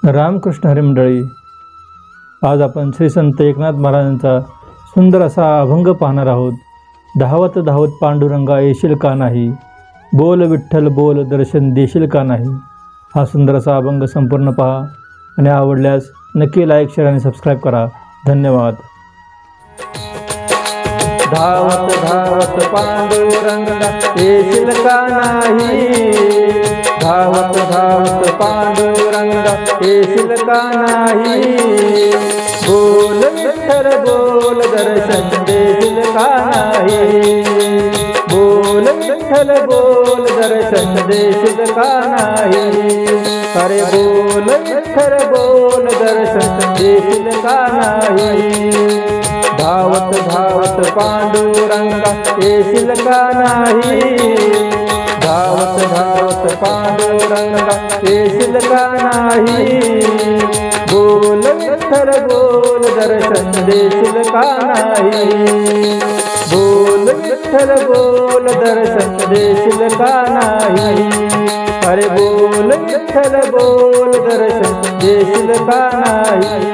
रामकृष्ण हरी मंडळी, आज आपण श्री संत एकनाथ महाराजांचा सुंदर असा अभंग पाहणार आहोत। धावत धावत पांडुरंगा येशील का नाही, बोल विठ्ठल बोल दर्शन देशील का नाही। हा सुंदर असा अभंग संपूर्ण पहा आणि आवडल्यास नक्की लाईक शेअर आणि सबस्क्राईब करा। धन्यवाद। धावत धावत पांडुरंगा येशील का नाही, धावत धावत पांडुरंगा येशील का नाही। बोल विठ्ठल बोल दर्शन देशील का नाही, बोल विठ्ठल बोल दर्शन देशील का नाही। अरे बोल विठ्ठल बोल दर्शन देशील का नाही। धावत धावत पांडुरंगा येशील का नाही, धावत धावत पांडुरंगा येशील का नाही। बोल विठ्ठल बोल दर्शन देशील का नाही, बोल विठ्ठल बोल दर्शन देशील का नाही। अरे बोल विठ्ठल बोल दर्शन देशील का नाही।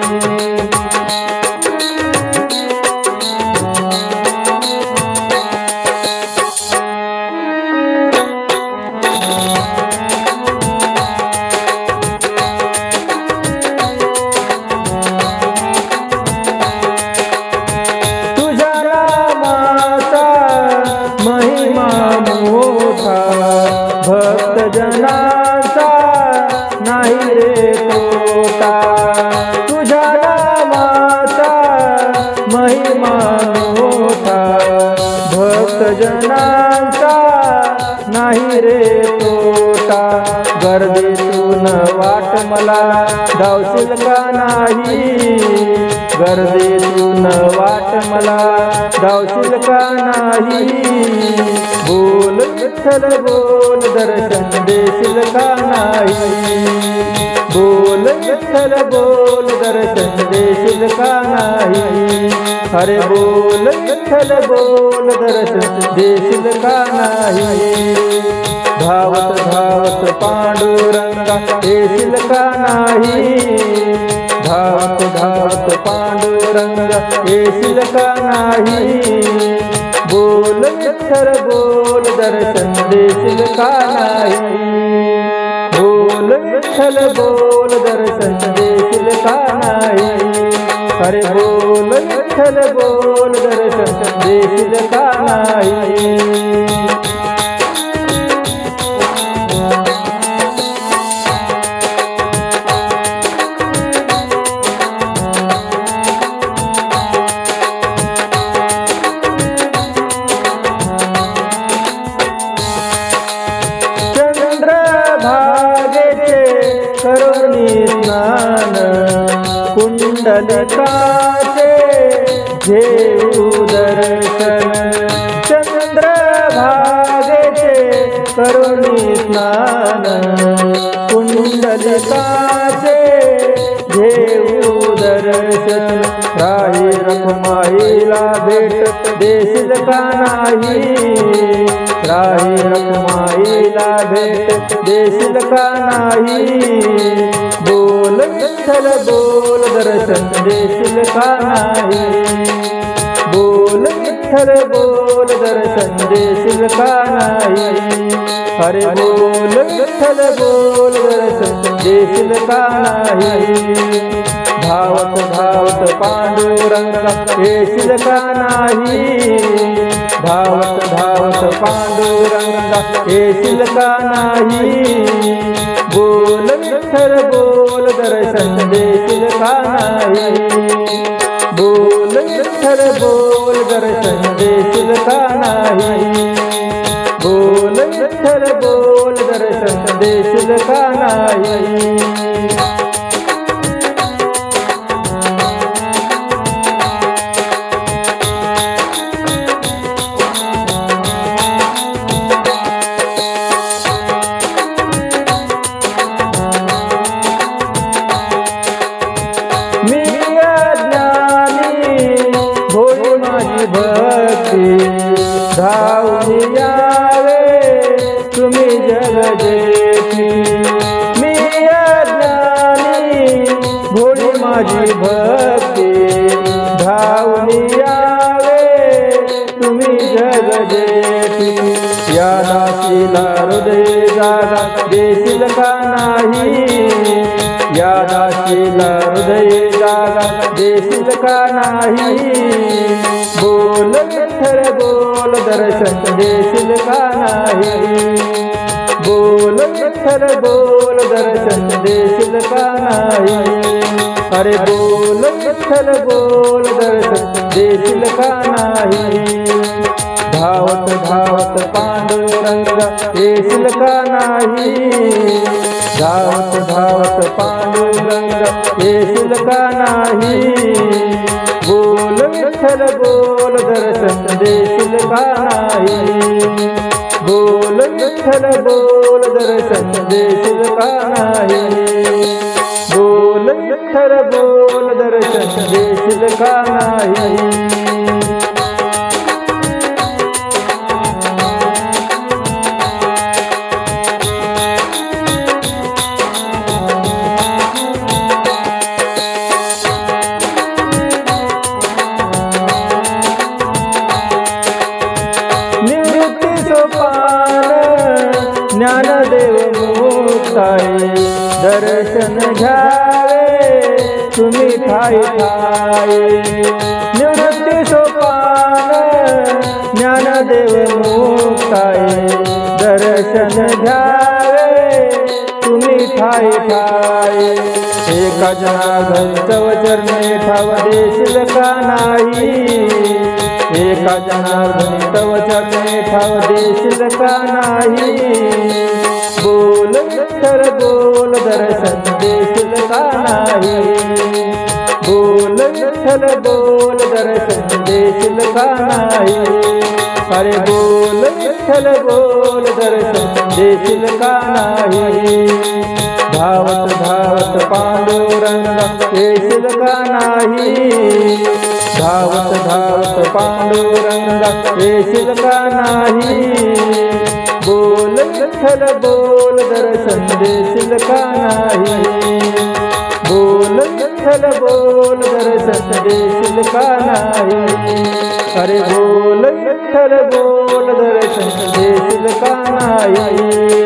भक्त जनाचा नाही रे तोटा, तुझ्या नामाचा महिमा मोठा। भक्त जनाचा नाही रे तोटा, गर्दीतून वाट मला धावशील का नाही, गर्दीतून वाट मला धावशील का नाही। बोल विठ्ठल बोल दर्शन देशील का नाही, बोल विठ्ठल बोल दर्शन देशील का नाही। अरे बोल विठ्ठल बोल दर्शन देशील का नाही। धावत धावत पांडुरंगा येशील का नाही, धावत धावत पांडुरंगा येशील का नाही। बोल विठ्ठल बोल दर्शन देशील का नाही, बोल विठ्ठल बोल दर्शन देशील का नाही। अरे बोल विठ्ठल बोल दर्शन देशील का नाही। करुणी स्नान कुंडलिकाचे घेऊ दर्शन, चंद्रभागेचे करुणी स्नान कुंडलिकाचे घेऊ दर्शन। राही रखमाईला भेट देशील का नाही, राही रखमाईला भेट देशील का नाही। बोल विठ्ठल बोल दर्शन देशील का नाही, बोल विठ्ठल बोल दर्शन देशील का नाही। अरे बोल विठ्ठल बोल दर्शन देशील का नाही। धावत धावत पांडुरंगा येशील का नाही, धावत धावत पांडुरंगा येशील का नाही। बोल विठ्ठल बोल दर्शन देशील का नाही, बोल विठ्ठल बोल दर्शन देशील का नाही। बोल विठ्ठल बोल दर्शन देशील का नाही। भक्ती धावून यावे तुम्ही जग जेठी, मी माझी भक्ती धावून यावे तुम्ही जग जेठी या दासीला हृदय जागा देशील का नाही या दासीला हृदय जागा देशील का नाही बोल विठ्ठल बोल दर्शन देशील का नाही बोल विठ्ठल बोल दर्शन देशील का नाही अरे बोल विठ्ठल बोल दर्शन देशील का नाही धावत धावत पांडुरंग येशील का नाही धावत धावत पांडुरंग येशील का नाही बोल विठ्ठल बोल दर्शन देशील का नाही बोल विठ्ठल बोल दर्शन देशील का नाही बोल विठ्ठल बोल दर्शन देशील का नाही ज्ञानदेव मुक्ताई दर्शन घ्यावे तुम्ही ठाई ठाई निवृत्ती सोपान ज्ञानदेव मुक्ताई दर्शन घ्यावे तुम्ही ठाई ठाई एका जनार्दन तव चरणी ठाव देशील का नाही एका जनार्दन तव चरणी ठाव देशील का नाही बोल विठ्ठल बोल दर्शन देशील का नाही बोल विठ्ठल बोल दर्शन देशील का नाही अरे बोल विठ्ठल बोल दर्शन देशील का नाही धावत धावत पांडुरंग येशील का नाही धावत धावत पांडुरंग येशील का नाही बोल विठ्ठल बोल दर्शन देशील का नाही बोल विठ्ठल बोल दर्शन देशील का नाही अरे बोल विठ्ठल बोल दर्शन देशील का नाही